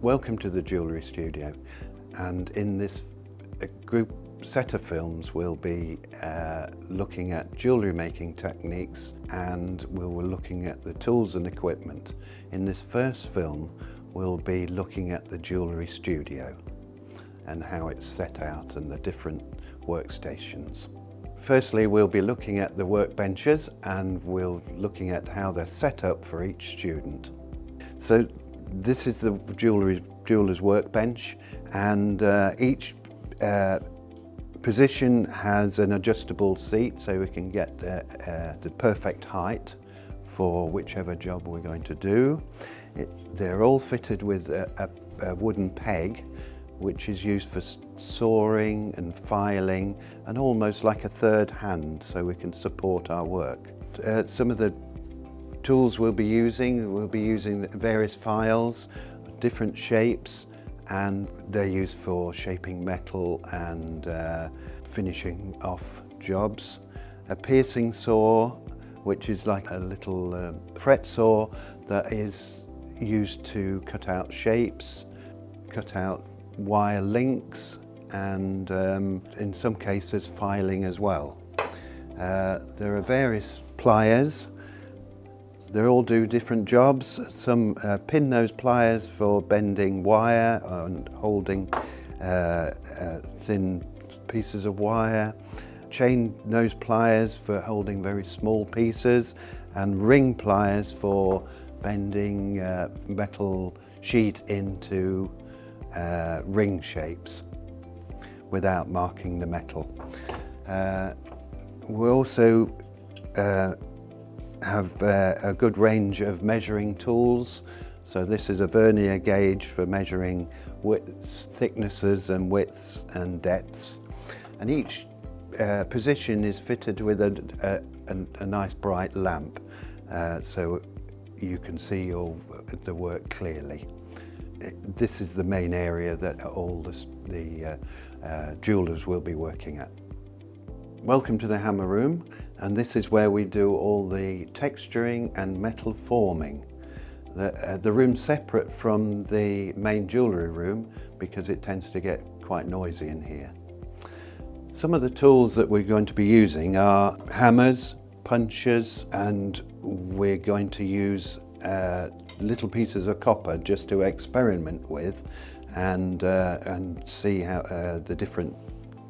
Welcome to the Jewellery Studio, and in this group set of films we'll be looking at jewellery making techniques, and we'll be looking at the tools and equipment. In this first film we'll be looking at the jewellery studio and how it's set out and the different workstations. Firstly, we'll be looking at the workbenches, and we'll be looking at how they're set up for each student. So this is the jeweler's workbench, and each position has an adjustable seat, so we can get the perfect height for whichever job we're going to do. They're all fitted with a wooden peg, which is used for sawing and filing, and almost like a third hand, so we can support our work. Some of the tools we'll be using various files, different shapes, and they're used for shaping metal and finishing off jobs. A piercing saw, which is like a little fret saw that is used to cut out shapes, cut out wire links, and in some cases filing as well. There are various pliers. They all do different jobs. Some pin nose pliers for bending wire and holding thin pieces of wire, chain nose pliers for holding very small pieces, and ring pliers for bending metal sheet into ring shapes without marking the metal. We also have a good range of measuring tools. So this is a vernier gauge for measuring widths, thicknesses and widths and depths. And each position is fitted with a nice bright lamp, so you can see the work clearly. This is the main area that all the jewellers will be working at. Welcome to the hammer room, and this is where we do all the texturing and metal forming. The room's separate from the main jewellery room because it tends to get quite noisy in here. Some of the tools that we're going to be using are hammers, punches, and we're going to use little pieces of copper just to experiment with and see how the different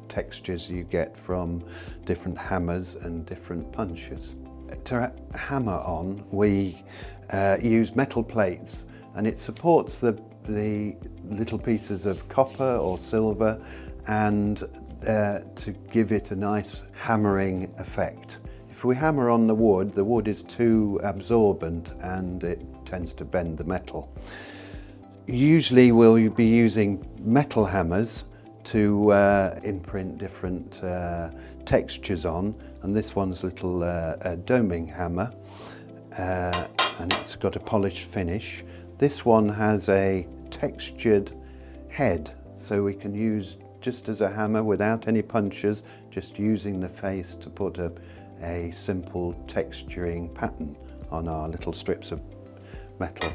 textures you get from different hammers and different punches. To hammer on, we use metal plates, and it supports the little pieces of copper or silver, and to give it a nice hammering effect. If we hammer on the wood is too absorbent and it tends to bend the metal. Usually we'll be using metal hammers to imprint different textures on, and this one's a little doming hammer, and it's got a polished finish. This one has a textured head, so we can use just as a hammer without any punches, just using the face to put a simple texturing pattern on our little strips of metal.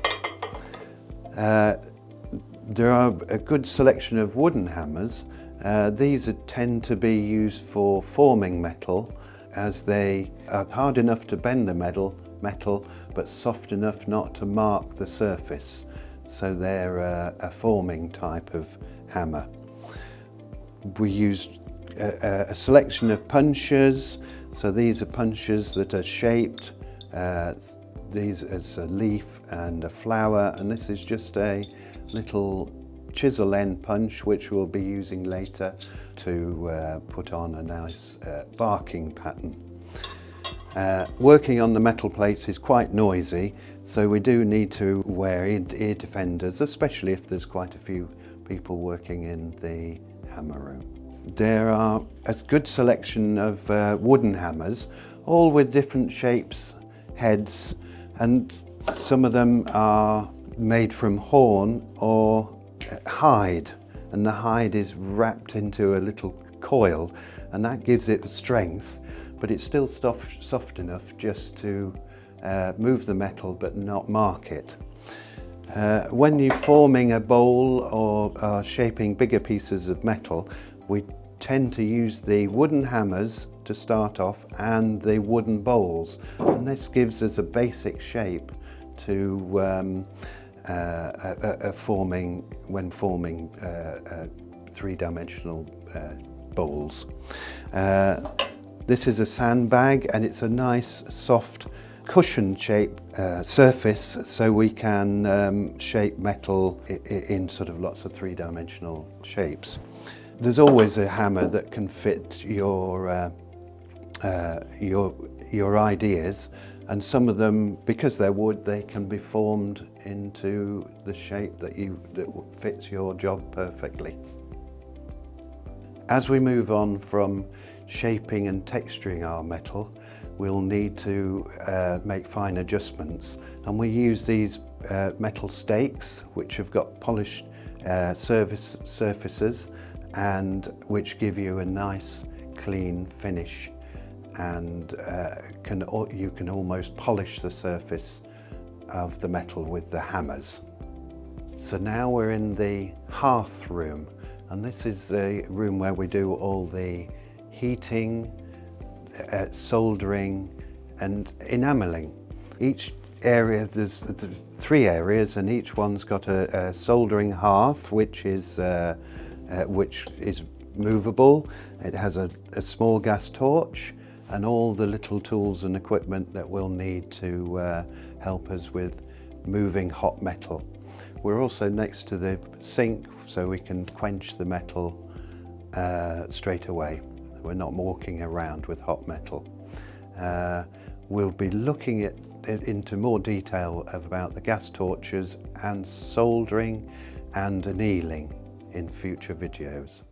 There are a good selection of wooden hammers. These tend to be used for forming metal, as they are hard enough to bend the metal but soft enough not to mark the surface. So they're a forming type of hammer. We use a selection of punches. So these are punches that are shaped. These as a leaf and a flower, and this is just a little chisel end punch which we'll be using later to put on a nice barking pattern. Working on the metal plates is quite noisy, so we do need to wear ear defenders, especially if there's quite a few people working in the hammer room. There are a good selection of wooden hammers, all with different shapes, heads, and some of them are made from horn or hide, and the hide is wrapped into a little coil, and that gives it strength, but it's still soft enough just to move the metal but not mark it. When you're forming a bowl or are shaping bigger pieces of metal, we tend to use the wooden hammers to start off and the wooden bowls, and this gives us a basic shape to forming three-dimensional bowls. This is a sandbag, and it's a nice soft cushion shape surface, so we can shape metal in sort of lots of three-dimensional shapes. There's always a hammer that can fit your ideas, and some of them, because they're wood, they can be formed into the shape that fits your job perfectly. As we move on from shaping and texturing our metal, we'll need to make fine adjustments, and we use these metal stakes which have got polished surfaces and which give you a nice clean finish, and you can almost polish the surface of the metal with the hammers. So now we're in the hearth room, and this is the room where we do all the heating, soldering and enamelling. Each area, there's 3 areas, and each one's got a soldering hearth which is movable. It has a small gas torch and all the little tools and equipment that we'll need to help us with moving hot metal. We're also next to the sink, so we can quench the metal straight away. We're not walking around with hot metal. We'll be looking into more detail about the gas torches and soldering and annealing in future videos.